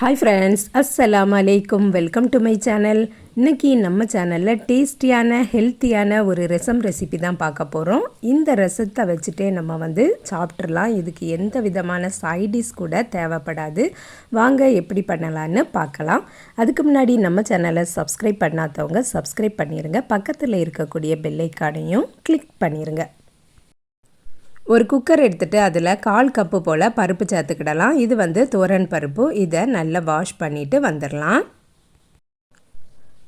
Hi friends, அஸ்ஸலாமு அலைக்கும். Welcome to my channel. இன்றைக்கி நம்ம சேனலில் டேஸ்டியான ஹெல்த்தியான ஒரு ரசம் ரெசிபி தான் பார்க்க போகிறோம். இந்த ரசத்தை வச்சுட்டே நம்ம சாப்பிட்றலாம். இதுக்கு எந்த விதமான சைடிஷ் கூட தேவைப்படாது. வாங்க எப்படி பண்ணலான்னு பார்க்கலாம். அதுக்கு முன்னாடி நம்ம சேனலை சப்ஸ்கிரைப் பண்ணாதவங்க சப்ஸ்கிரைப் பண்ணிடுங்க. பக்கத்தில் இருக்கக்கூடிய பெல் ஐகானையும் கிளிக் பண்ணிடுங்க. ஒரு குக்கர் எடுத்துகிட்டு அதில் 1/4 கப்பு போல் பருப்பு சேர்த்துக்கிடலாம். இது துவரன் பருப்பு. இதை நல்லா வாஷ் பண்ணிவிட்டு வந்துடலாம்.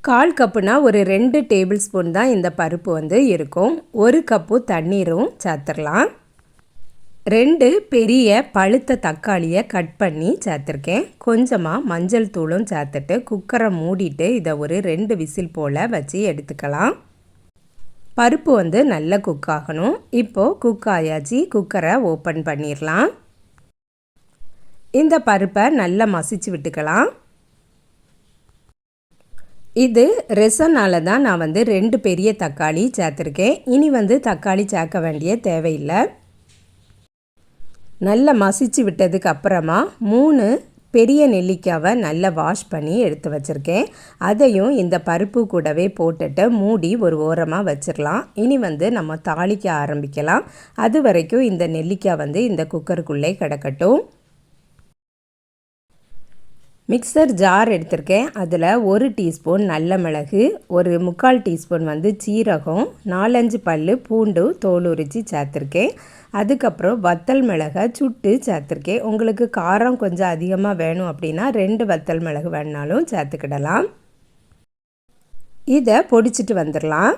1/4 கப்புனா ஒரு 2 டேபிள் ஸ்பூன் தான் இந்த பருப்பு இருக்கும். 1 கப்பு தண்ணீரும் சேர்த்துடலாம். 2 பெரிய பழுத்த தக்காளியை கட் பண்ணி சேர்த்துருக்கேன். கொஞ்சமாக மஞ்சள் தூளும் சேர்த்துட்டு குக்கரை மூடிட்டு இதை ஒரு 2 விசில் போல் வச்சு எடுத்துக்கலாம். பருப்பு நல்லா குக் ஆகணும். இப்போது குக் ஆயாச்சு. குக்கரை ஓப்பன் பண்ணிடலாம். இந்த பருப்பை நல்லா மசிச்சு விட்டுக்கலாம். இது ரசம்னால தான் நான் 2 பெரிய தக்காளி சேர்த்துருக்கேன். இனி தக்காளி சேர்க்க வேண்டிய தேவையில்லை. நல்லா மசிச்சு விட்டதுக்கு அப்புறமா 3 பெரிய நெல்லிக்காவை நல்லா வாஷ் பண்ணி எடுத்து வச்சுருக்கேன். அதையும் இந்த பருப்பு கூடவே போட்டுட்டு மூடி ஒரு ஓரமாக வச்சிடலாம். இனி நம்ம தாளிக்க ஆரம்பிக்கலாம். அது வரைக்கும் இந்த நெல்லிக்காய் இந்த குக்கருக்குள்ளே கிடக்கட்டும். மிக்சர் ஜார் எடுத்திருக்கேன். அதில் 1 டீஸ்பூன் நல்ல மிளகு, ஒரு 3/4 டீஸ்பூன் சீரகம், 4-5 பல் பூண்டு தோல் உரித்து சேர்த்துருக்கேன். அதுக்கப்புறம் வத்தல் மிளகை சுட்டு சேர்த்துருக்கேன். உங்களுக்கு காரம் கொஞ்சம் அதிகமாக வேணும் அப்படின்னா 2 வத்தல் மிளகு வேணுனாலும் சேர்த்துக்கிடலாம். இதை பொடிச்சிட்டு வந்துடலாம்.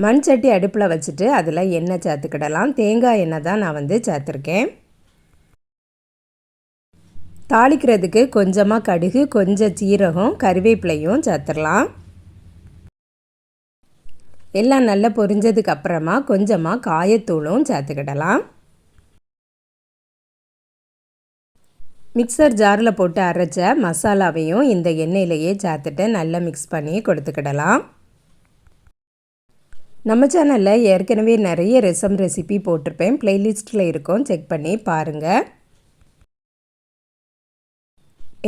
மண் சட்டி அடுப்பில் வச்சுட்டு அதில் எண்ணெய் சேர்த்துக்கிடலாம். தேங்காய் எண்ணெய் தான் நான் சேர்த்துருக்கேன். தாளிக்கிறதுக்கு கொஞ்சமாக கடுகு, கொஞ்சம் சீரகம், கருவேப்பிலையும் சேர்த்துடலாம். எல்லாம் நல்லா பொரிஞ்சதுக்கு அப்புறமா கொஞ்சமாக காயத்தூளும் சேர்த்துக்கிடலாம். மிக்சர் ஜாரில் போட்டு அரைச்ச மசாலாவையும் இந்த எண்ணெயிலேயே சேர்த்துட்டு நல்லா மிக்ஸ் பண்ணி கொடுத்துக்கிடலாம். நம்ம சேனலில் ஏற்கனவே நிறைய ரசம் ரெசிபி போட்டிருப்பேன். ப்ளேலிஸ்ட்டில் இருக்கும், செக் பண்ணி பாருங்கள்.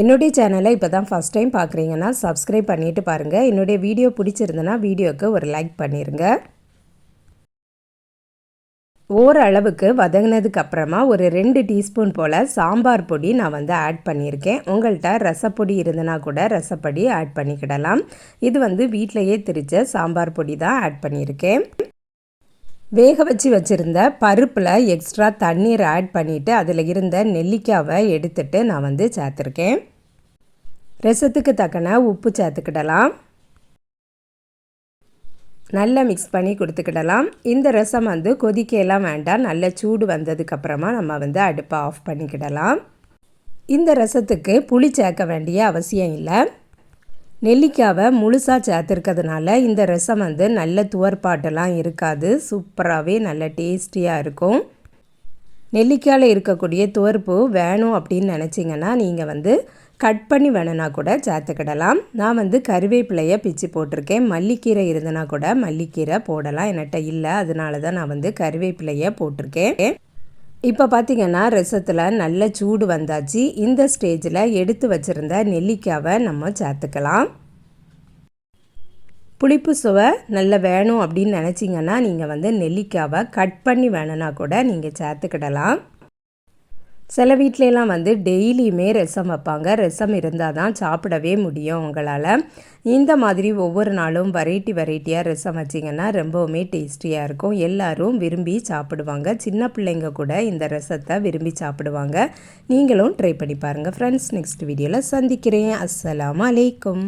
என்னுடைய சேனலை இப்போ தான் ஃபஸ்ட் டைம் பார்க்குறீங்கன்னா சப்ஸ்கிரைப் பண்ணிவிட்டு பாருங்கள். என்னுடைய வீடியோ பிடிச்சிருந்தனா வீடியோவுக்கு ஒரு லைக் பண்ணிடுங்க. ஓரளவுக்கு வதங்கினதுக்கு அப்புறமா ஒரு 2 டீஸ்பூன் போல் சாம்பார் பொடி நான் ஆட் பண்ணியிருக்கேன். உங்கள்கிட்ட ரசப்பொடி இருந்தனா கூட ரசப்பொடி ஆட் பண்ணிக்கிடலாம். இது வீட்டிலையே திரிச்ச சாம்பார் பொடி தான் ஆட் பண்ணியிருக்கேன். வேக வச்சு வச்சுருந்த பருப்பில் எக்ஸ்ட்ரா தண்ணீர் ஆட் பண்ணிவிட்டு அதில் இருந்த நெல்லிக்காவை எடுத்துட்டு நான் சேர்த்துருக்கேன். ரசத்துக்கு தக்கன உப்பு சேர்த்துக்கிடலாம். நல்லா மிக்ஸ் பண்ணி கொடுத்துக்கிடலாம். இந்த ரசம் கொதிக்கலாம் வேண்டாம். நல்ல சூடு வந்ததுக்கப்புறமா நம்ம அடுப்பை ஆஃப் பண்ணிக்கிடலாம். இந்த ரசத்துக்கு புளி சேர்க்க வேண்டிய அவசியம் இல்லை. நெல்லிக்காவை முழுசாக சேர்த்துருக்கிறதுனால இந்த ரசம் நல்ல துவர்ப்பாட்டெல்லாம் இருக்காது. சூப்பராகவே நல்ல டேஸ்டியாக இருக்கும். நெல்லிக்காயில் இருக்கக்கூடிய துவர்ப்பு வேணும் அப்படின்னு நினச்சிங்கன்னா நீங்கள் கட் பண்ணி வேணுன்னா கூட சேர்த்துக்கிடலாம். நான் கருவேப்பிலையை பிச்சு போட்டிருக்கேன். மல்லிக்கீரை இருந்தனா கூட மல்லிக்கீரை போடலாம். என்கிட்ட இல்லை, அதனால தான் நான் கருவேப்பிலையை போட்டிருக்கேன். இப்போ பார்த்திங்கன்னா ரசத்தில் நல்ல சூடு வந்தாச்சு. இந்த ஸ்டேஜில் எடுத்து வச்சுருந்த நெல்லிக்காவை நம்ம சேர்த்துக்கலாம். புளிப்பு சுவை நல்ல வேணும் அப்படின்னு நினச்சிங்கன்னா நீங்கள் நெல்லிக்காவை கட் பண்ணி வேணுன்னா கூட நீங்கள் சேர்த்துக்கிடலாம். சில வீட்டிலலாம் டெய்லியுமே ரசம் வைப்பாங்க. ரசம் இருந்தால் தான் சாப்பிடவே முடியும் உங்களால். இந்த மாதிரி ஒவ்வொரு நாளும் வெரைட்டியாக ரசம் வச்சிங்கன்னா ரொம்பவுமே டேஸ்டியாக இருக்கும். எல்லோரும் விரும்பி சாப்பிடுவாங்க. சின்ன பிள்ளைங்க கூட இந்த ரசத்தை விரும்பி சாப்பிடுவாங்க. நீங்களும் ட்ரை பண்ணி பாருங்கள் ஃப்ரெண்ட்ஸ். நெக்ஸ்ட் வீடியோவில் சந்திக்கிறேன். அஸ்ஸலாமு அலைக்கும்.